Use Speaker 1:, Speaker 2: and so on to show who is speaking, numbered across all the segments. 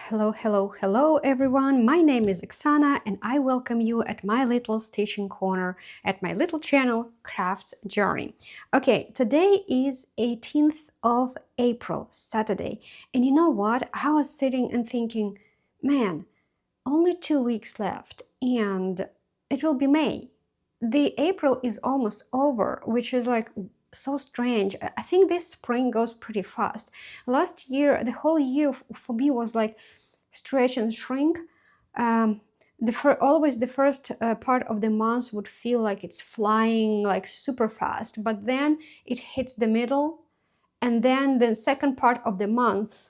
Speaker 1: Hello, hello, hello everyone. My name is Oksana and I welcome you at my little stitching corner at my little channel Crafts Journey. Okay, today is 18th of April, Saturday. And you know what? I was sitting and thinking, man, only 2 weeks left and it will be May. The April is almost over, which is like so strange. I think this spring goes pretty fast. Last year, the whole year for me was like stretch and shrink. Always the first part of the month would feel like it's flying like super fast, but then it hits the middle, and then the second part of the month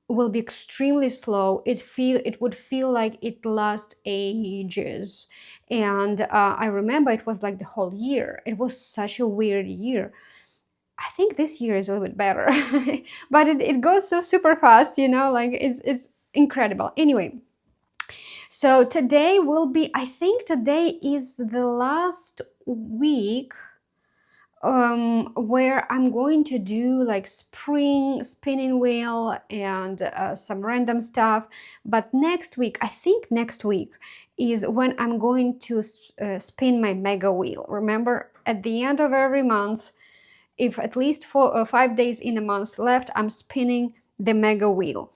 Speaker 1: will be extremely slow. It would feel like it lasts ages, and I remember it was like the whole year. It was such a weird year. I think this year is a little bit better, but it goes so super fast, you know, like it's incredible. Anyway, so today will be, I think today is the last week where I'm going to do like spring spinning wheel and some random stuff. But next week, I think next week is when I'm going to spin my mega wheel. Remember, at the end of every month, if at least 5 days in a month left, I'm spinning the mega wheel.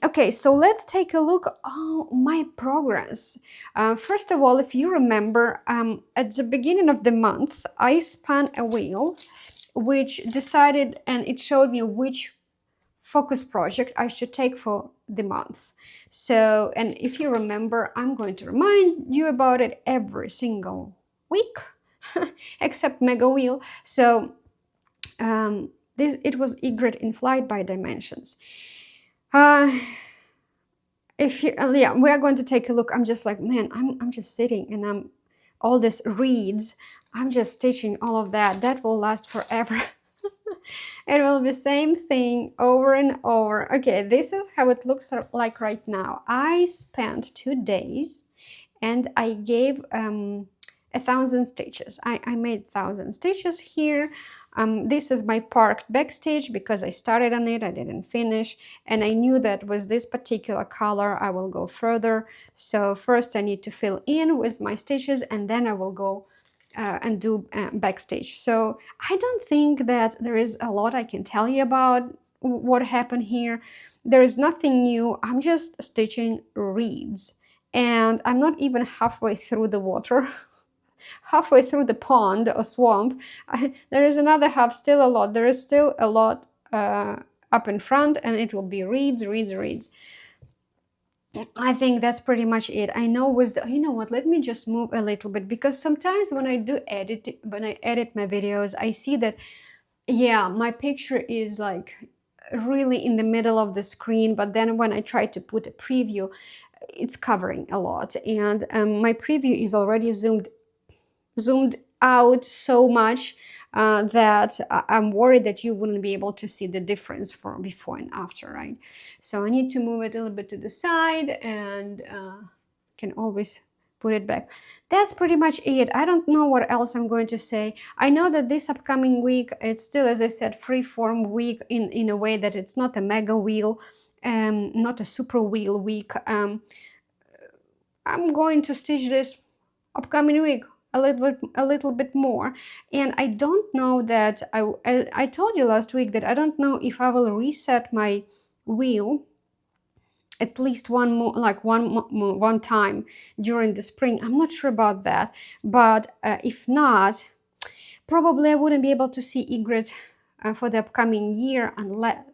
Speaker 1: Okay, so let's take a look at my progress. First of all, if you remember, at the beginning of the month, I spun a wheel which decided, and it showed me which focus project I should take for the month. So, and if you remember, I'm going to remind you about it every single week, except mega wheel. So, it was Egret in Flight by Dimensions. If you, yeah, we are going to take a look. I'm just like, man, I'm just sitting and I'm all this reeds. I'm just stitching all of that. That will last forever. It will be same thing over and over. Okay, this is how it looks like right now. I spent 2 days and I gave 1,000 stitches. I made 1,000 stitches here. This is my parked backstage because I started on it, I didn't finish, and I knew that with this particular color I will go further. So first I need to fill in with my stitches and then I will go and do backstage. So I don't think that there is a lot I can tell you about what happened here. There is nothing new. I'm just stitching reeds and I'm not even halfway through the water. Halfway through the pond or swamp. There is another half, still a lot. There is still a lot up in front, and it will be reeds, reeds, reeds. I think that's pretty much it. I know with the, you know what, let me just move a little bit, because sometimes when I edit my videos, I see that, yeah, my picture is like really in the middle of the screen, but then when I try to put a preview, it's covering a lot, and my preview is already zoomed out so much that I'm worried that you wouldn't be able to see the difference from before and after, right? So I need to move it a little bit to the side and can always put it back. That's pretty much it. I don't know what else I'm going to say. I know that this upcoming week, it's still, as I said, free-form week in a way that it's not a mega wheel, not a super wheel week. I'm going to stitch this upcoming week a little bit more, and I don't know that I told you last week that I don't know if I will reset my wheel at least one time during the spring. I'm not sure about that, but if not, probably I wouldn't be able to see Egret for the upcoming year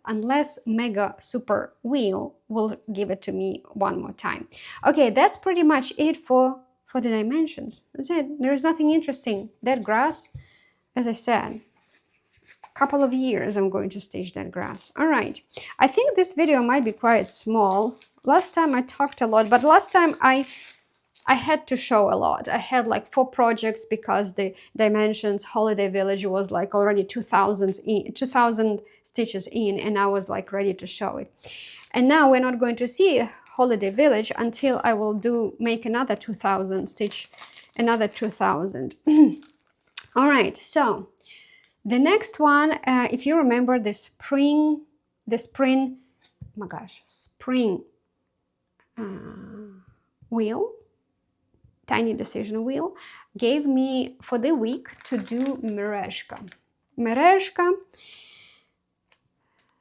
Speaker 1: unless Mega Super Wheel will give it to me one more time. Okay, that's pretty much it for the dimensions. That's it. There's nothing interesting. That grass, as I said, a couple of years I'm going to stitch that grass. All right. I think this video might be quite small. Last time I talked a lot, but last time I had to show a lot. I had like 4 projects because the Dimensions Holiday Village was like already 2,000 stitches in, and I was like ready to show it. And now we're not going to see Holiday Village until I will make another 2,000 stitch, another 2,000. All right, so the next one, if you remember the spring my gosh, spring wheel, tiny decision wheel, gave me for the week to do Mereshka. Mereshka,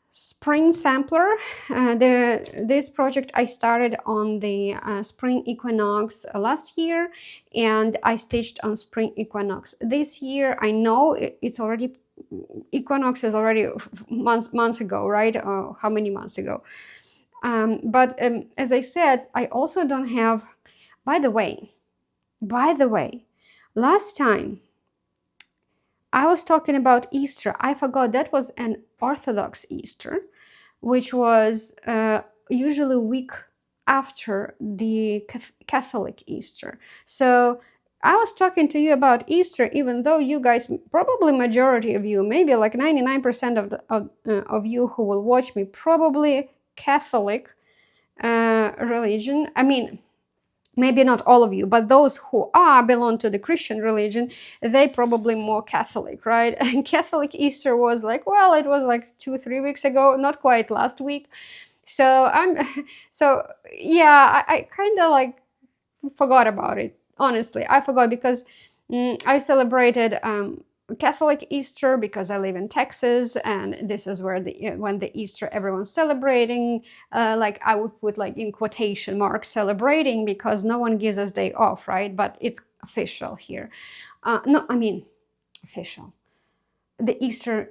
Speaker 1: spring sampler. This project I started on the spring equinox last year, and I stitched on spring equinox this year. I know it's already, equinox is already months ago, right? How many months ago? But as I said, I also don't have, by the way, last time I was talking about Easter. I forgot that was an Orthodox Easter, which was usually a week after the Catholic Easter. So I was talking to you about Easter, even though you guys, probably majority of you, maybe like 99% of you who will watch me, probably Catholic religion. I mean, maybe not all of you, but those who belong to the Christian religion, they probably more Catholic, right? And Catholic Easter was like, well, it was like 2-3 weeks ago, not quite last week. So I kind of like forgot about it. Honestly, I forgot because I celebrated Catholic Easter because I live in Texas, and this is where when the Easter everyone's celebrating, like I would put like in quotation marks celebrating, because no one gives us day off, right? But it's official here. No, I mean official. The Easter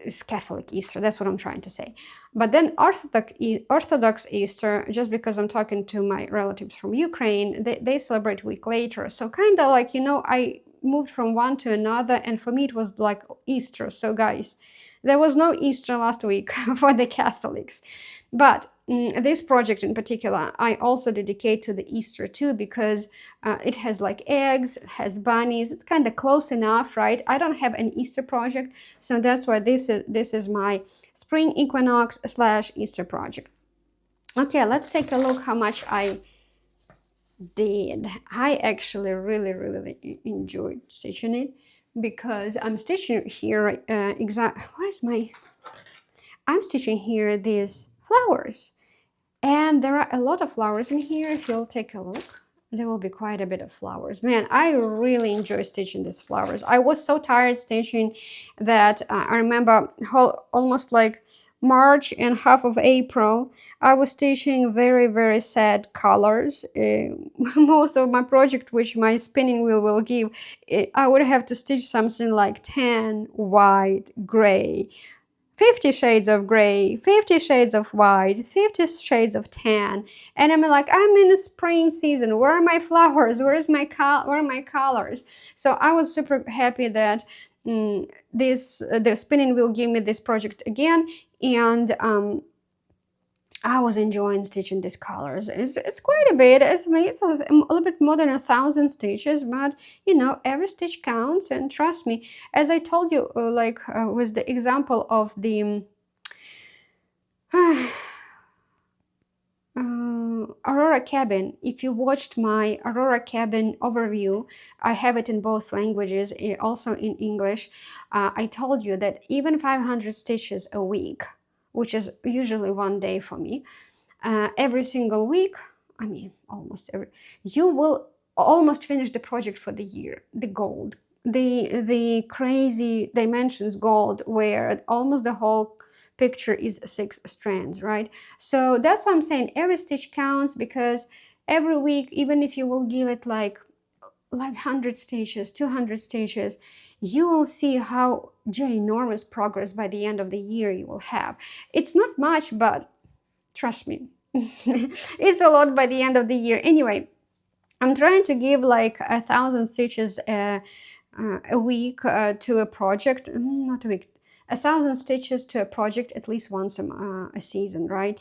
Speaker 1: is Catholic Easter, that's what I'm trying to say. But then Orthodox Easter, just because I'm talking to my relatives from Ukraine, they celebrate a week later. So kind of like, I moved from one to another, and for me it was like Easter. So guys, there was no Easter last week for the Catholics. But this project in particular, I also dedicate to the Easter too, because it has like eggs, it has bunnies. It's kind of close enough, right? I don't have an Easter project, so that's why this is my spring equinox / Easter project. Okay, let's take a look how much I did. I actually really enjoyed stitching it, because I'm stitching here I'm stitching here these flowers, and there are a lot of flowers in here. If you'll take a look, there will be quite a bit of flowers. Man, I really enjoy stitching these flowers. I was so tired stitching that I remember almost like March and half of April, I was stitching very sad colors. Most of my project, which my spinning wheel will give, I would have to stitch something like tan, white, gray, 50 shades of gray, 50 shades of white, 50 shades of tan. And I'm like, I'm in the spring season. Where are my flowers? Where are my colors? So I was super happy that the spinning wheel gave me this project again, and I was enjoying stitching these colors. It's quite a bit. It's a little bit more than 1,000 stitches, but every stitch counts. And trust me, as I told you, with the example of the Aurora Cabin. If you watched my Aurora Cabin overview, I have it in both languages, also in English. I told you that even 500 stitches a week, which is usually one day for me, every single week, I mean almost every, you will almost finish the project for the year. The gold, the crazy dimensions gold, where almost the whole picture is 6 strands, right? So that's why I'm saying every stitch counts, because every week, even if you will give it like 100 stitches, 200 stitches, you will see how ginormous progress by the end of the year you will have. It's not much, but trust me, it's a lot by the end of the year. Anyway, I'm trying to give like 1,000 stitches a week to a project, not a week, 1,000 stitches to a project at least once a season, right?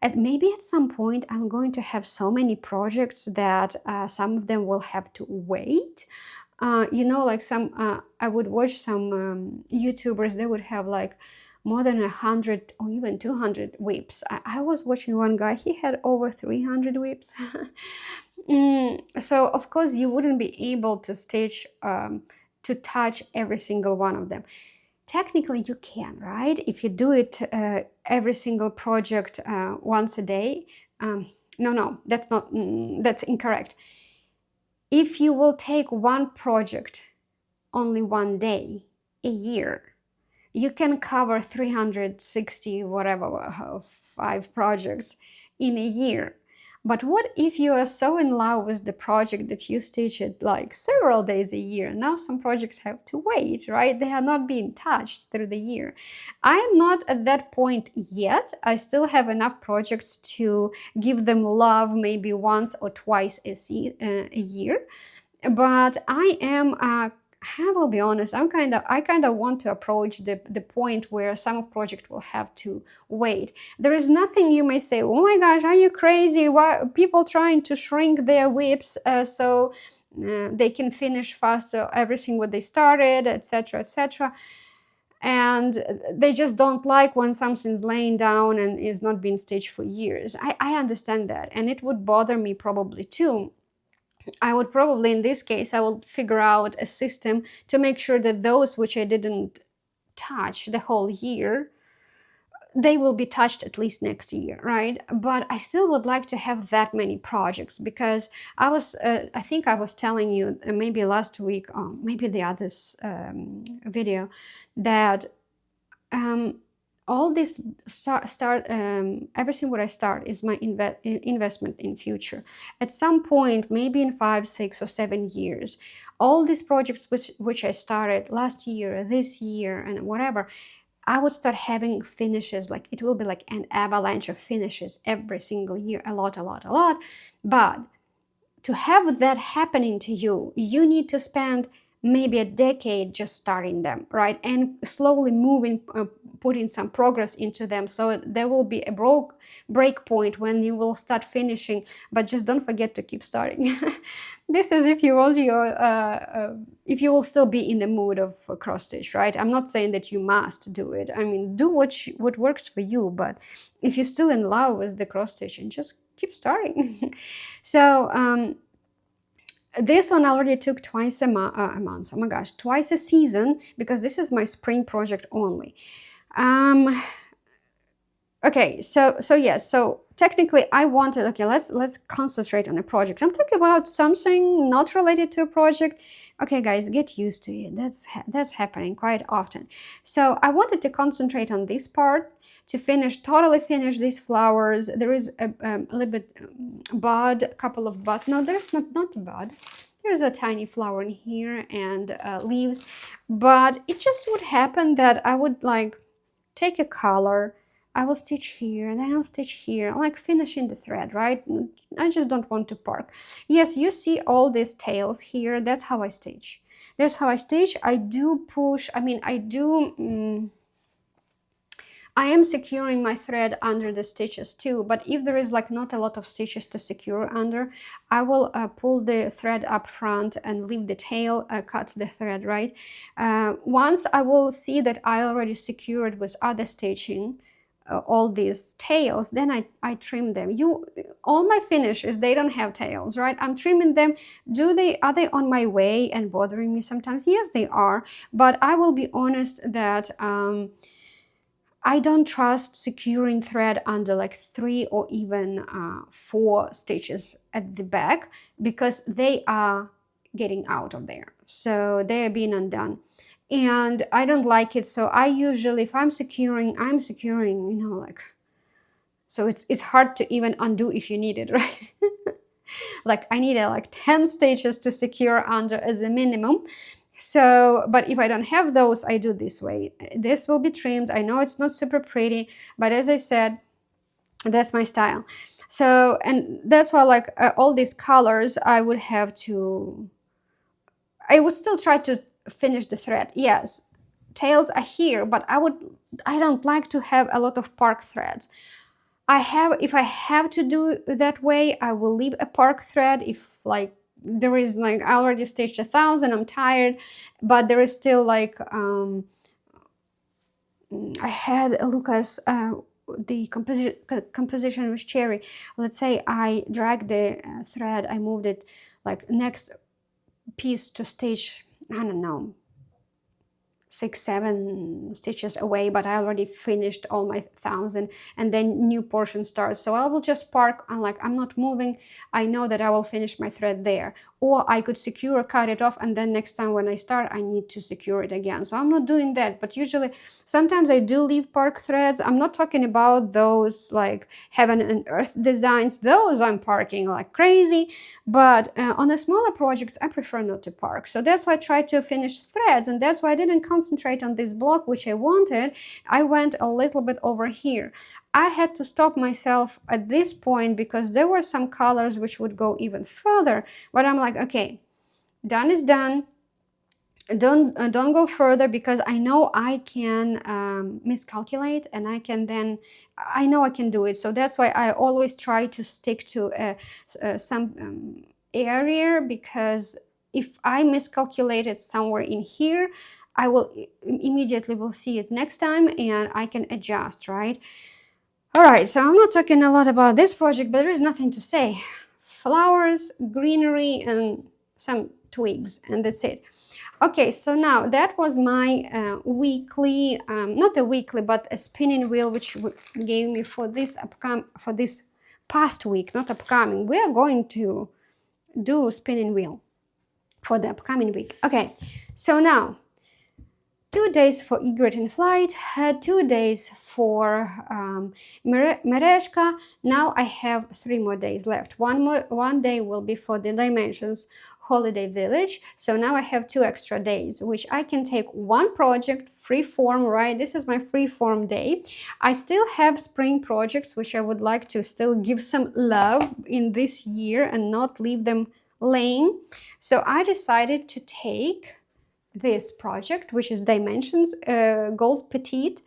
Speaker 1: And maybe at some point I'm going to have so many projects that some of them will have to wait. Like some, I would watch some YouTubers, they would have like more than 100 or even 200 whips. I was watching one guy, he had over 300 whips. So of course you wouldn't be able to stitch, to touch every single one of them. technically you can, right? If you do it every single project once a day. No, that's not, that's incorrect. If you will take one project only one day a year, you can cover 360 whatever 5 projects in a year. But what if you are so in love with the project that you stitch it like several days a year? Now some projects have to wait, right? They are not being touched through the year. I am not at that point yet. I still have enough projects to give them love maybe once or twice a year. But I will be honest, I kind of want to approach the point where some project will have to wait. There is nothing you may say, oh my gosh, are you crazy? Why people trying to shrink their whips so they can finish faster everything what they started, etc., etc. And they just don't like when something's laying down and is not being stitched for years. I understand that, and it would bother me probably too. I would probably, in this case, I will figure out a system to make sure that those which I didn't touch the whole year, they will be touched at least next year, right? But I still would like to have that many projects, because I think I was telling you maybe last week, or maybe the other video, that all this everything what I start is my investment in future. At some point, maybe in 5, 6, or 7 years, all these projects which I started last year, this year, and whatever, I would start having finishes. Like it will be like an avalanche of finishes every single year, a lot. But to have that happening to you, you need to spend maybe a decade just starting them, right? And slowly moving, putting some progress into them. So there will be a break point when you will start finishing, but just don't forget to keep starting. This is if you will still be in the mood of cross stitch, right? I'm not saying that you must do it. I mean, do what works for you, but if you're still in love with the cross stitching, just keep starting. So, this one already took twice a month. Oh my gosh, twice a season, because this is my spring project only. Okay, so yes, so technically I wanted, okay, let's concentrate on a project. I'm talking about something not related to a project. Okay, guys, get used to it. That's happening quite often. So I wanted to concentrate on this part to totally finish these flowers. There is a little bit bud, a couple of buds. No, there's not a bud. There's a tiny flower in here and leaves. But it just would happen that I would like take a color, I will stitch here, then I'll stitch here. I'm like finishing the thread, right? I just don't want to park. Yes, you see all these tails here. That's how I stitch. That's how I stitch. I do push, I am securing my thread under the stitches too, but if there is like not a lot of stitches to secure under, I will pull the thread up front and leave the tail, cut the thread, right? Once I will see that I already secured with other stitching all these tails, then I trim them. All my finishes, they don't have tails, right? I'm trimming them. Are they on my way and bothering me sometimes? Yes, they are, but I will be honest that I don't trust securing thread under like 3 or even 4 stitches at the back, because they are getting out of there. So they are being undone. And I don't like it. So I usually, if I'm securing, you know, like, so it's hard to even undo if you need it, right? Like I need like 10 stitches to secure under as a minimum. So, but if I don't have those, I do this way. This will be trimmed. I know it's not super pretty, but as I said, that's my style. So, and that's why like all these colors, I would still try to finish the thread. Yes, tails are here, but I don't like to have a lot of park threads. If I have to do that way, I will leave a park thread. If like there is like, I already stitched 1,000, I'm tired, but there is still like I had Lucas the composition was cherry. Let's say I dragged the thread, I moved it like next piece to stitch, I don't know, 6-7 stitches away, but I already finished all my 1,000, and then new portion starts. So I will just park, I'm not moving. I know that I will finish my thread there, or I could secure, cut it off, and then next time when I start I need to secure it again. So I'm not doing that, but usually sometimes I do leave park threads. I'm not talking about those like heaven and earth designs, those I'm parking like crazy, but on the smaller projects I prefer not to park. So that's why I try to finish threads, and that's why I didn't concentrate on this block which I wanted. I went a little bit over here. I had to stop myself at this point because there were some colors which would go even further, but I'm like, okay, done is done. Don't go further, because I know I can miscalculate, and I know I can do it. So that's why I always try to stick to some area, because if I miscalculated somewhere in here, I will immediately see it next time, and I can adjust, right? All right, so I'm not talking a lot about this project, but there is nothing to say. Flowers, greenery, and some twigs, and that's it. Okay, so now that was my weekly, not a weekly, but a spinning wheel, which gave me for this past week, not upcoming. We are going to do spinning wheel for the upcoming week. Okay, so now 2 days for egret in flight, 2 days for Mereshka. Now I have 3 more days left. One day will be for the Dimensions Holiday Village. So now I have 2 extra days, which I can take one project, free form, right? This is my free form day. I still have spring projects, which I would like to still give some love in this year and not leave them laying. So I decided to take this project, which is Dimensions Gold Petite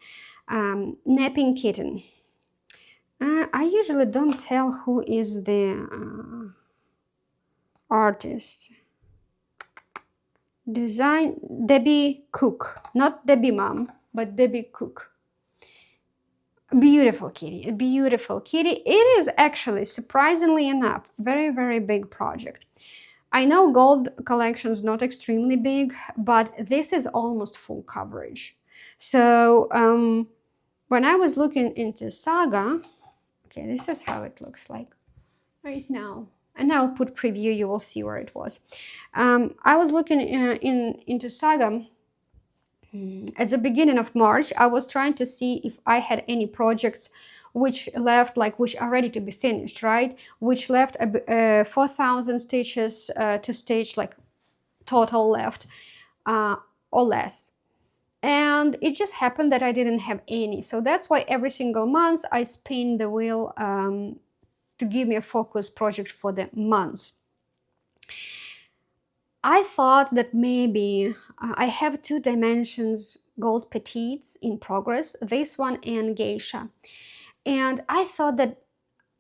Speaker 1: Napping Kitten. I usually don't tell who is the artist. Design Debbie Cook, not Debbie Mom, but Debbie Cook. Beautiful kitty, a beautiful kitty. It is actually, surprisingly enough, very, very big project. I know gold collection is not extremely big, but this is almost full coverage. So when I was looking into Saga, okay, this is how it looks like right now. And I'll put preview, you will see where it was. I was looking into Saga at the beginning of March. I was trying to see if I had any projects which left, which are ready to be finished, right? Which left 4,000 stitches to stitch, total left or less. And it just happened that I didn't have any. So that's why every single month I spin the wheel to give me a focus project for the month. I thought that maybe I have 2 Dimensions Gold Petites in progress, this one and Geisha. And I thought that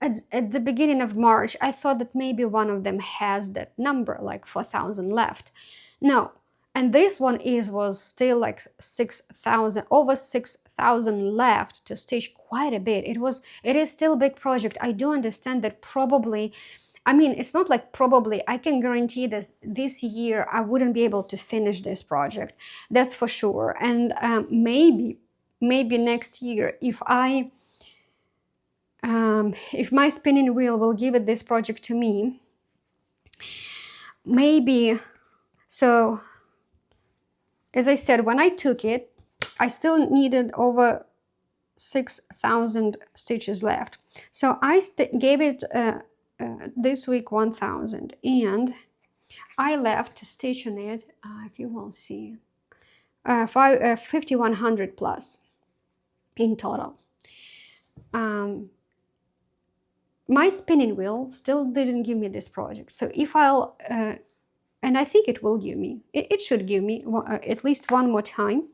Speaker 1: at the beginning of March, I thought that maybe one of them has that number, 4,000 left. No, and this one was still 6,000, over 6,000 left to stitch, quite a bit. It is still a big project. I do understand that probably, I mean, it's not probably, I can guarantee this year I wouldn't be able to finish this project. That's for sure. And maybe next year, if my spinning wheel will give it this project to me, maybe. So as I said, when I took it, I still needed over 6,000 stitches left. So I gave it this week 1,000, and I left to stitch on it, if you will see, 5,100 plus in total. My spinning wheel still didn't give me this project. So if I'll, and I think it will give me, it should give me at least one more time.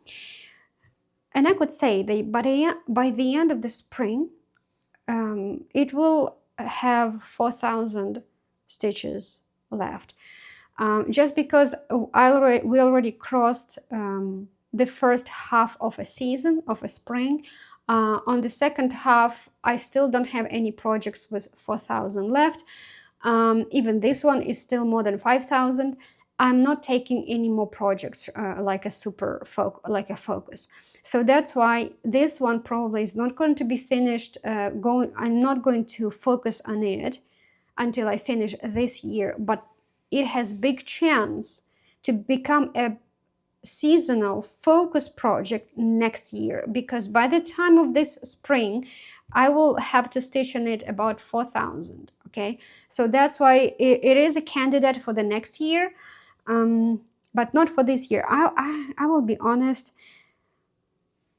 Speaker 1: And I could say that by the end of the spring, it will have 4,000 stitches left. Just because we already crossed the first half of a season, of a spring. On the second half, I still don't have any projects with 4,000 left. Even this one is still more than 5,000. I'm not taking any more projects like a focus. So that's why this one probably is not going to be finished. I'm not going to focus on it until I finish this year, but it has big chance to become a seasonal focus project next year, because by the time of this spring I will have to stitch on it about 4,000. Okay, so that's why it is a candidate for the next year, but not for this year. I will be honest,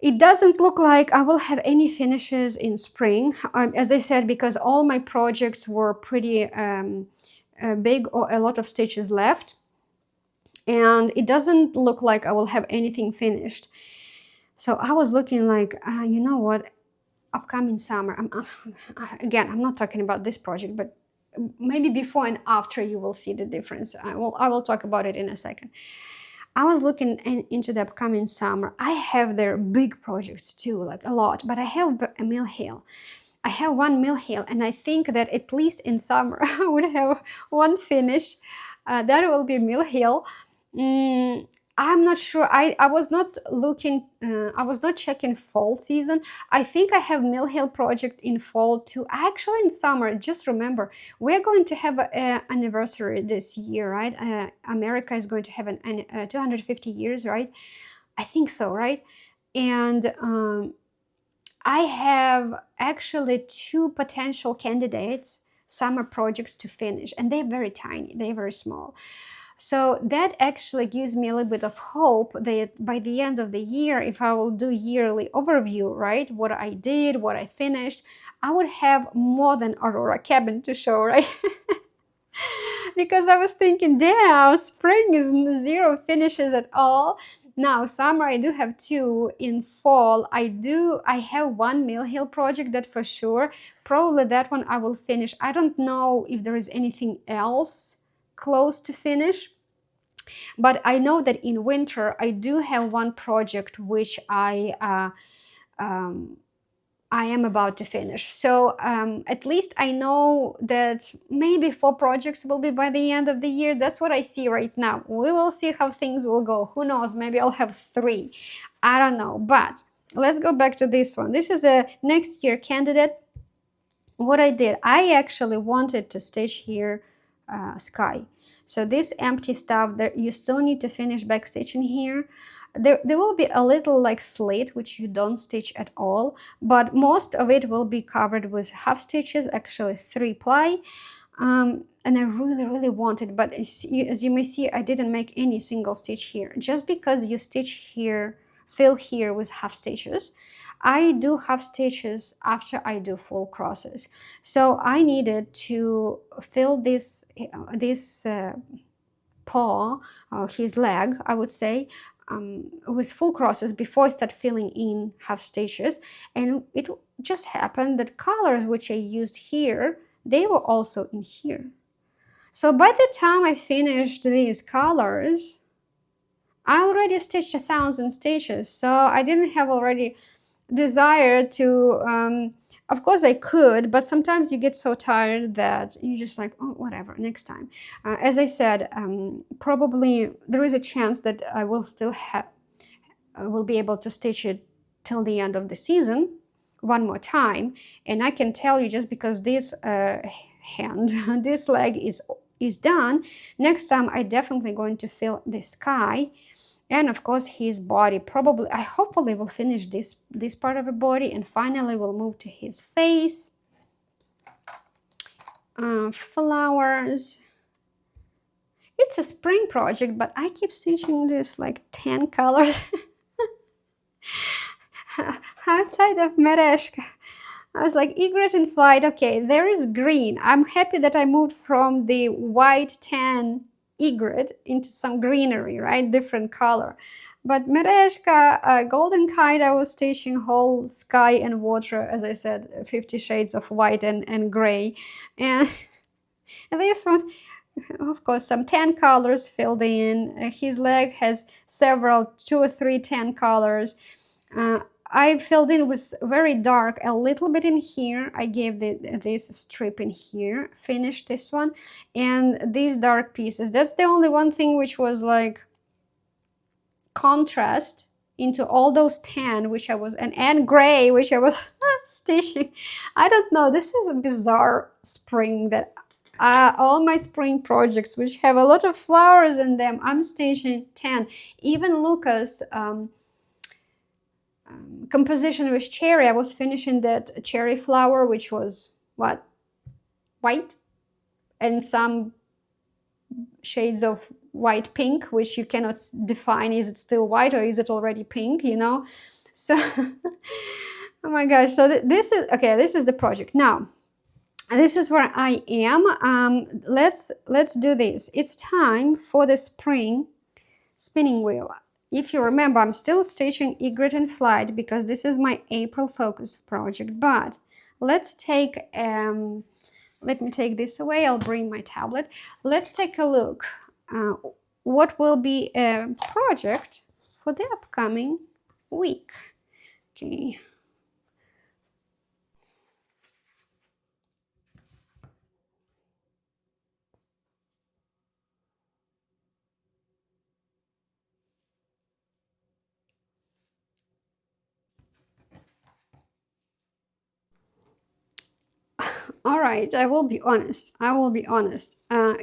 Speaker 1: it doesn't look like I will have any finishes in spring, as I said, because all my projects were pretty big, or a lot of stitches left, and it doesn't look like I will have anything finished. So I was looking like, you know what, upcoming summer, again, I'm not talking about this project, but maybe before and after you will see the difference. I will talk about it in a second. I was looking into the upcoming summer. I have their big projects too, like a lot, but I have a mill hill. I have one mill hill, and I think that at least in summer I would have one finish. That will be mill hill. I'm not sure. I was not looking, I was not checking fall season. I think I have mill hill project in fall too. Actually in summer, just remember, we're going to have an anniversary this year, right? America is going to have an 250 years, right? I think so, right? And I have actually 2 potential candidates, summer projects to finish, and they're very tiny, they're very small. So that actually gives me a little bit of hope that by the end of the year, if I will do yearly overview, right, what I did, what I finished, I would have more than Aurora Cabin to show, right? Because I was thinking, damn, spring is 0 finishes at all. Now summer I do have 2. In fall I have 1 mill hill project, that for sure. Probably that one I will finish. I don't know if there is anything else close to finish, but I know that in winter I do have one project which I am about to finish. So at least I know that maybe 4 projects will be by the end of the year. That's what I see right now. We will see how things will go. Who knows, maybe I'll have 3. I don't know. But let's go back to this one. This is a next year candidate. What I did, I actually wanted to stitch here sky. So this empty stuff, that you still need to finish backstitching here. There will be a little like slit which you don't stitch at all, but most of it will be covered with half stitches, actually 3 ply. And I really wanted, but as you may see, I didn't make any single stitch here. Just because you stitch here, fill here with half stitches, I do half stitches after I do full crosses. So I needed to fill this paw, or his leg, I would say, with full crosses before I start filling in half stitches. And it just happened that colors which I used here, they were also in here. So by the time I finished these colors, I already stitched 1,000 stitches. So I didn't have already desire to, of course I could, but sometimes you get so tired that you just like, oh, whatever, next time. As I said, probably there is a chance that I will still will be able to stitch it till the end of the season one more time. And I can tell you, just because this hand, this leg is done, next time I definitely going to fill the sky. And of course his body, probably, I hopefully will finish this part of the body, and finally we'll move to his face. Flowers. It's a spring project, but I keep stitching this like 10 colors outside of Mereshka. I was like, egret in flight, okay, there is green. I'm happy that I moved from the white tan egret into some greenery, right, different color. But Mereshka, golden kite, I was stitching whole sky and water, as I said, 50 shades of white and gray. And this one, of course, some tan colors filled in. His leg has several, 2 or 3 tan colors. I filled in with very dark, a little bit in here. I gave this strip in here, finished this one, and these dark pieces. That's the only one thing which was like contrast into all those tan, which I was, and gray, which I was stitching. I don't know, this is a bizarre spring that all my spring projects, which have a lot of flowers in them, I'm stitching tan. Even Lucas, composition with cherry, I was finishing that cherry flower, which was what, white and some shades of white pink, which you cannot define, is it still white or is it already pink, you know? So oh my gosh, so this is okay, this is the project. Now this is where I am. Let's do this. It's time for the spring spinning wheel. If you remember, I'm still stitching Egret and Flight because this is my April focus project, but let's take let me take this away. I'll bring my tablet. Let's take a look what will be a project for the upcoming week. Okay. All right, I will be honest.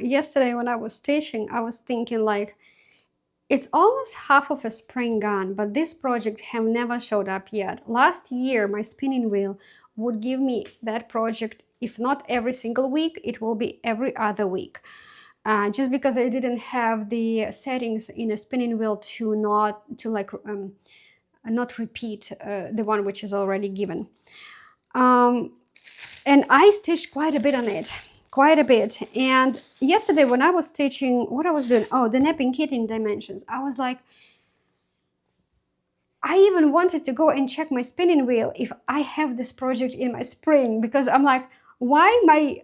Speaker 1: Yesterday when I was stitching, I was thinking like, it's almost half of a spring gone, but this project have never showed up yet. Last year, my spinning wheel would give me that project, if not every single week, it will be every other week. Just because I didn't have the settings in a spinning wheel to not repeat the one which is already given. And I stitched quite a bit on it, quite a bit. And yesterday when I was stitching, what I was doing, oh, the napping kitten dimensions, I was like, I even wanted to go and check my spinning wheel if I have this project in my spring, because I'm like, why my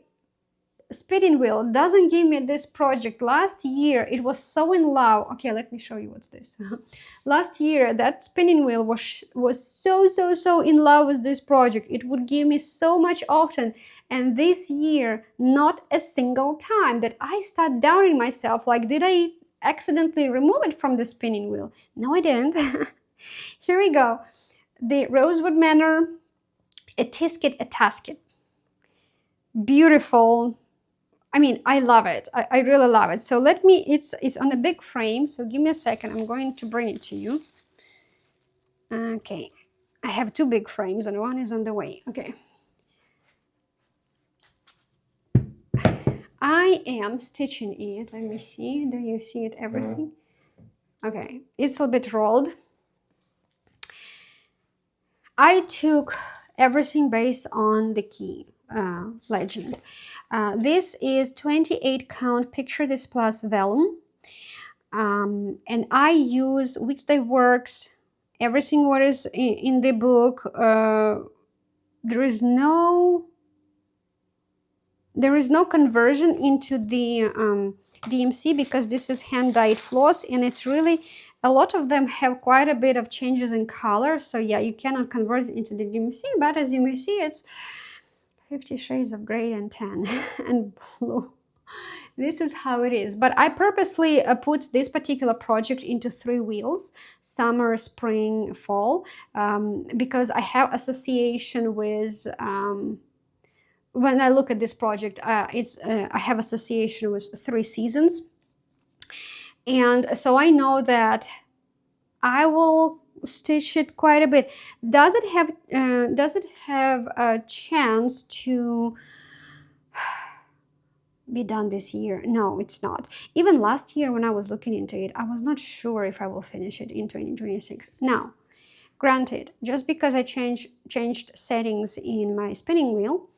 Speaker 1: spinning wheel doesn't give me this project? Last year it was so in love. Okay, let me show you what's this. Last year that spinning wheel was so in love with this project. It would give me so much often, and this year not a single time that I start doubting myself, like, did I accidentally remove it from the spinning wheel? No, I didn't. Here we go. The Rosewood Manor, a Tisket, a Tasket. Beautiful. I mean, I love it. I really love it. So let me, it's on a big frame. So give me a second. I'm going to bring it to you. Okay. I have two big frames and one is on the way. Okay. I am stitching it. Let me see. Do you see it, everything? Okay. It's a bit rolled. I took everything based on the key legend. This is 28 count Picture This Plus vellum, and I use Weekday Works, everything what is in the book. There is no conversion into the DMC because this is hand dyed floss, and it's really, a lot of them have quite a bit of changes in color, so yeah, you cannot convert it into the DMC, but as you may see, it's 50 shades of gray and tan and blue. This is how it is. But I purposely put this particular project into 3 wheels, summer, spring, fall, because I have association with when I look at this project, I have association with 3 seasons, and so I know that I will stitch it quite a bit. Does it have a chance to be done this year? No, it's not. Even last year when I was looking into it, I was not sure if I will finish it in 2026. Now, granted, just because I changed settings in my spinning wheel,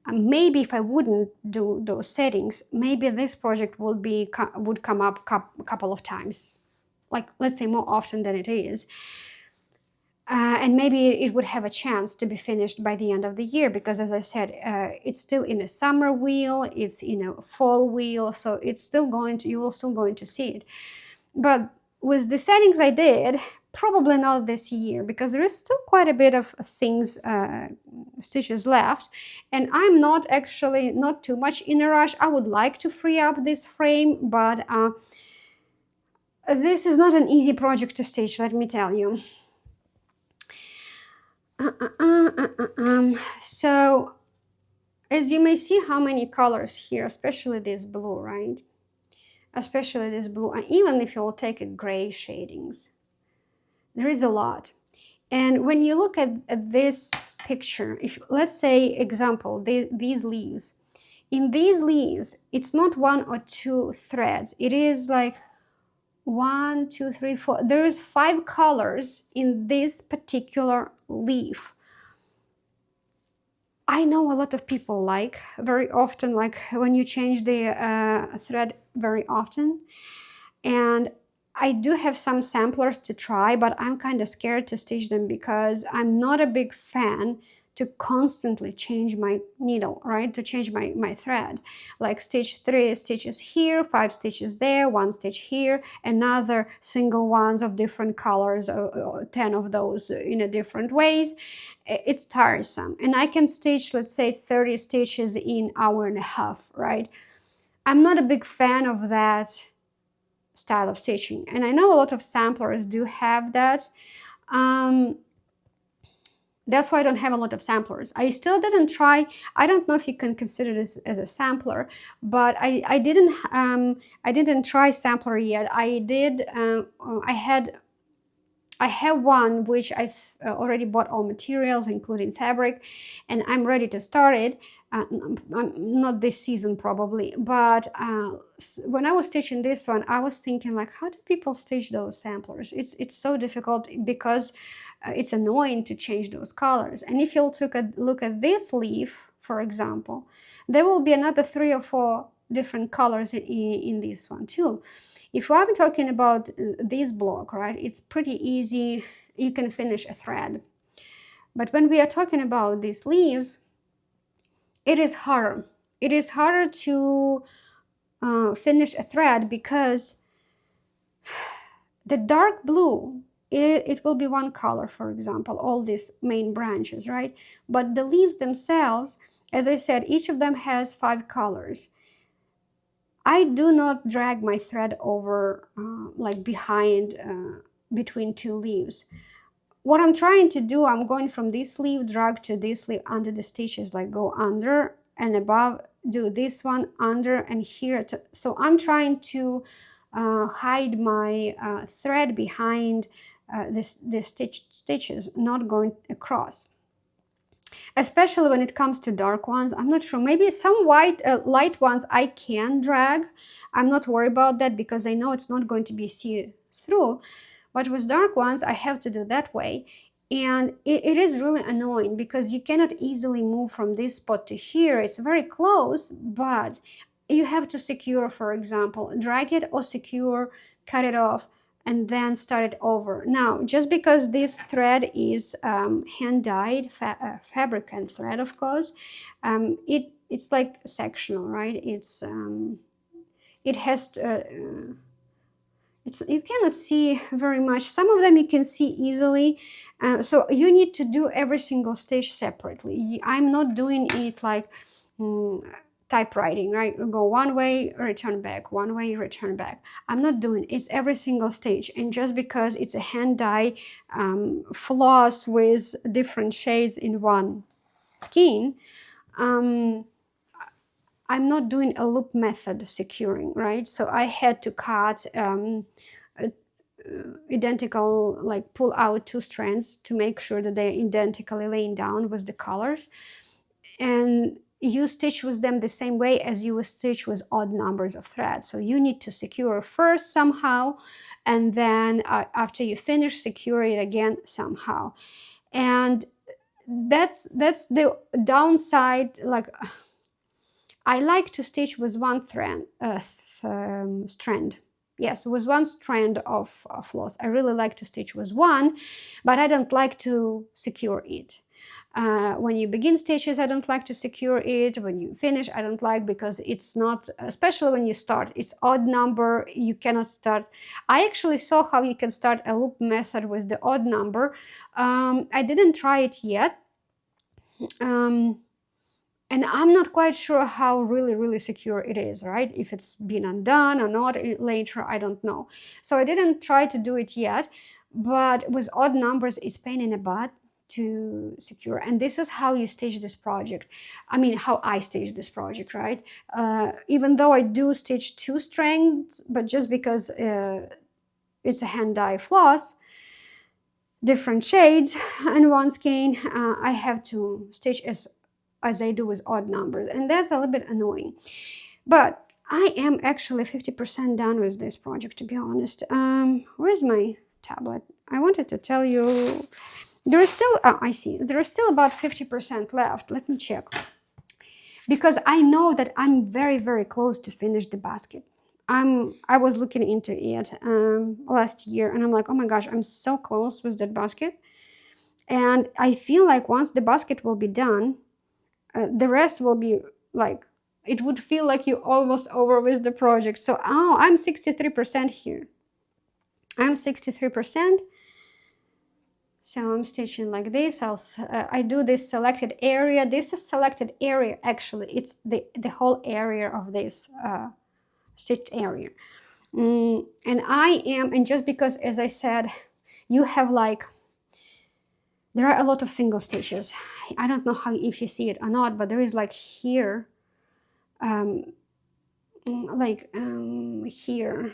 Speaker 1: maybe if I wouldn't do those settings, maybe this project would come up a couple of times, like let's say more often than it is. And maybe it would have a chance to be finished by the end of the year, because as I said, it's still in a summer wheel, it's in a fall wheel, so it's still going to, you will still going to see it. But with the settings I did, Probably not this year, because there is still quite a bit of things, stitches left, and I'm not actually not too much in a rush. I would like to free up this frame, but this is not an easy project to stitch, let me tell you. So as you may see how many colors here, especially this blue, right? Especially this blue, and even if you will take a gray shadings, there is a lot. And when you look at this picture, if let's say example, these leaves, in these leaves, it's not 1 or 2 threads, it is like 1, 2, 3, 4. There is 5 colors in this particular leaf. I know a lot of people like very often, like when you change the thread very often. And I do have some samplers to try, but I'm kind of scared to stitch them because I'm not a big fan to constantly change my needle, right? To change my thread. Like stitch 3 stitches here, 5 stitches there, 1 stitch here, another single ones of different colors, 10 of those in a different ways. It's tiresome. And I can stitch, let's say, 30 stitches in an hour and a half, right? I'm not a big fan of that style of stitching. And I know a lot of samplers do have that. That's why I don't have a lot of samplers. I still didn't try. I don't know if you can consider this as a sampler, but I didn't try sampler yet. I have one which I've already bought all materials, including fabric, and I'm ready to start it. Not this season probably, but when I was stitching this one, I was thinking like, how do people stitch those samplers? It's so difficult because it's annoying to change those colors. And if you'll take a look at this leaf, for example, there will be another 3 or 4 different colors in this one too. If I'm talking about this block, right, it's pretty easy. You can finish a thread. But when we are talking about these leaves, it is harder. It is harder to finish a thread because the dark blue, it will be one color, for example, all these main branches, right? But the leaves themselves, as I said, each of them has 5 colors. I do not drag my thread over like behind, between 2 leaves. What I'm trying to do, I'm going from this leaf, drag to this leaf under the stitches, like go under and above, do this one under and here. So I'm trying to hide my thread behind the stitches, not going across. Especially when it comes to dark ones, I'm not sure. Maybe some light ones I can drag. I'm not worried about that because I know it's not going to be see-through. But with dark ones, I have to do that way. And it is really annoying because you cannot easily move from this spot to here. It's very close, but you have to secure, for example, drag it or secure, cut it off, and then start it over. Now, just because this thread is hand-dyed fabric and thread, of course, it's like sectional, right? It has to, you cannot see very much. Some of them you can see easily, so you need to do every single stitch separately. I'm not doing it like typewriting, right? Go one way, return back, one way, return back. I'm not doing it. It's every single stitch. And just because it's a hand dye floss with different shades in one skein, I'm not doing a loop method securing, right? So I had to cut identical, like pull out 2 strands to make sure that they're identically laying down with the colors. And you stitch with them the same way as you would stitch with odd numbers of threads. So you need to secure first somehow, and then after you finish, secure it again somehow. And that's the downside. Like, I like to stitch with one strand. Yes, with one strand of floss. I really like to stitch with one, but I don't like to secure it. When you begin stitches, I don't like to secure it. When you finish, I don't like, because it's not, especially when you start, it's odd number, you cannot start. I actually saw how you can start a loop method with the odd number. I didn't try it yet. And I'm not quite sure how really secure it is, right? If it's been undone or not later, I don't know. So I didn't try to do it yet, but with odd numbers, it's pain in the butt to secure. And this is how you stage this project. I mean, how I stage this project, right? Even though I do stitch 2 strands, but just because it's a hand dye floss, different shades and one skein, I have to stitch as I do with odd numbers, and that's a little bit annoying. But I am actually 50% done with this project, to be honest. Where's my tablet? I wanted to tell you, there is still, I see, there is still about 50% left. Let me check. Because I know that I'm very close to finish the basket. I was looking into it last year, and I'm like, oh my gosh, I'm so close with that basket. And I feel like once the basket will be done, the rest will be like, it would feel like you're almost over with the project. So, oh, I'm 63% here. I'm 63%. So I'm stitching like this. I do this selected area. This is selected area, actually. It's the whole area of this stitched area. And I am, and just because, as I said, you have like, there are a lot of single stitches. I don't know how, if you see it or not, but there is like here, here,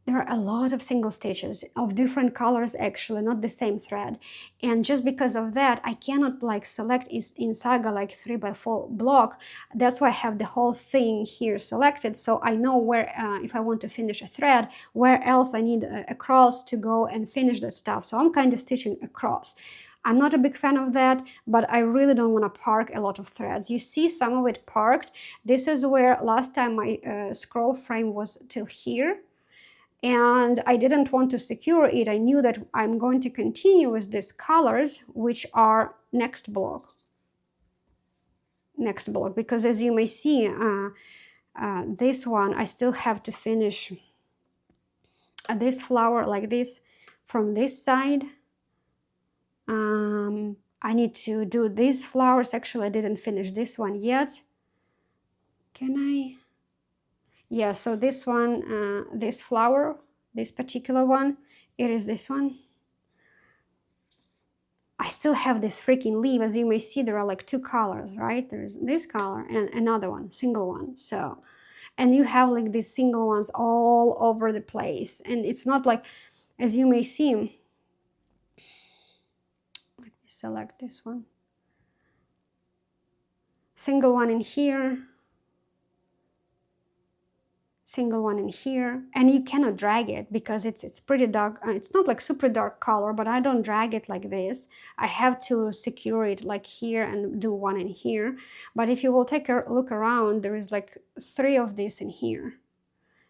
Speaker 1: there are a lot of single stitches of different colors, actually, not the same thread. And just because of that, I cannot like select in Saga like 3x4 block. That's why I have the whole thing here selected, so I know where, if I want to finish a thread, where else I need a cross to go and finish that stuff. So I'm kind of stitching across. I'm not a big fan of that, but I really don't want to park a lot of threads. You see some of it parked. This is where last time my scroll frame was till here, and I didn't want to secure it. I knew that I'm going to continue with these colors, which are next block, because as you may see, this one, I still have to finish this flower like this from this side. I need to do these flowers. Actually, I didn't finish this one yet. Can I? Yeah, so this one, this flower, this particular one, it is this one. I still have this freaking leaf. As you may see, there are like 2 colors, right? There's this color and another one, single one. So, and you have like these single ones all over the place. And it's not like, as you may see, let me select this one. Single one in here, single one in here, and you cannot drag it because it's pretty dark. It's not like super dark color, but I don't drag it like this. I have to secure it like here and do one in here. But if you will take a look around, there is like 3 of these in here.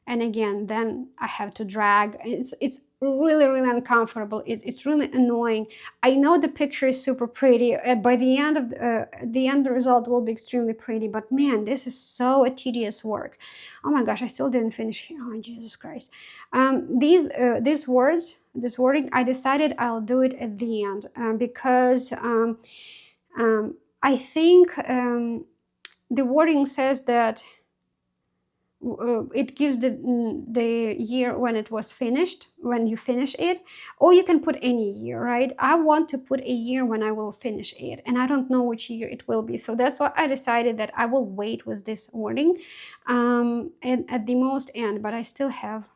Speaker 1: And again, then I have to drag. It's really uncomfortable. It's really annoying. I know the picture is super pretty. By the end of the result will be extremely pretty. But man, this is so a tedious work. Oh my gosh, I still didn't finish. Oh Jesus Christ! These words, this wording, I decided I'll do it at the end because I think the wording says that. It gives the year when it was finished, when you finish it, or you can put any year, right? I want to put a year when I will finish it, and I don't know which year it will be. So that's why I decided that I will wait with this wording and at the most end, but I still have,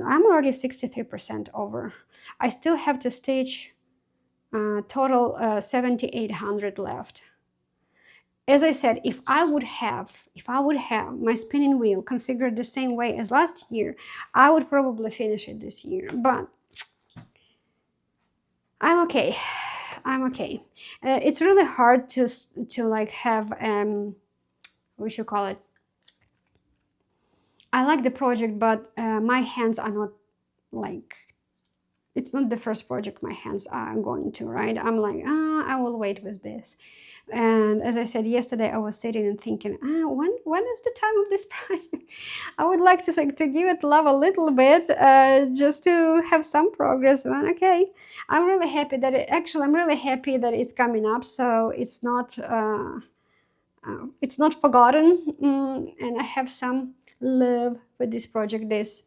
Speaker 1: I'm already 63% over. I still have to stitch total 7,800 left. As I said, if I would have my spinning wheel configured the same way as last year, I would probably finish it this year, but I'm okay. I'm okay. It's really hard to like have, what should call it? I like the project, but my hands are not like it's not the first project my hands are going to, right? I'm like, I will wait with this. And as I said yesterday, I was sitting and thinking, when is the time of this project? I would like to give it love a little bit, just to have some progress. Well, okay, I'm really happy that I'm really happy that it's coming up. So it's not forgotten, and I have some love with this project this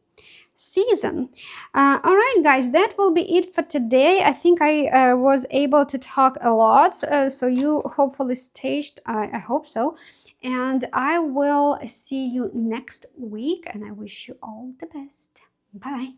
Speaker 1: season. All right, guys, that will be it for today. I think I was able to talk a lot, so you hopefully staged. I hope so. And I will see you next week, and I wish you all the best. Bye.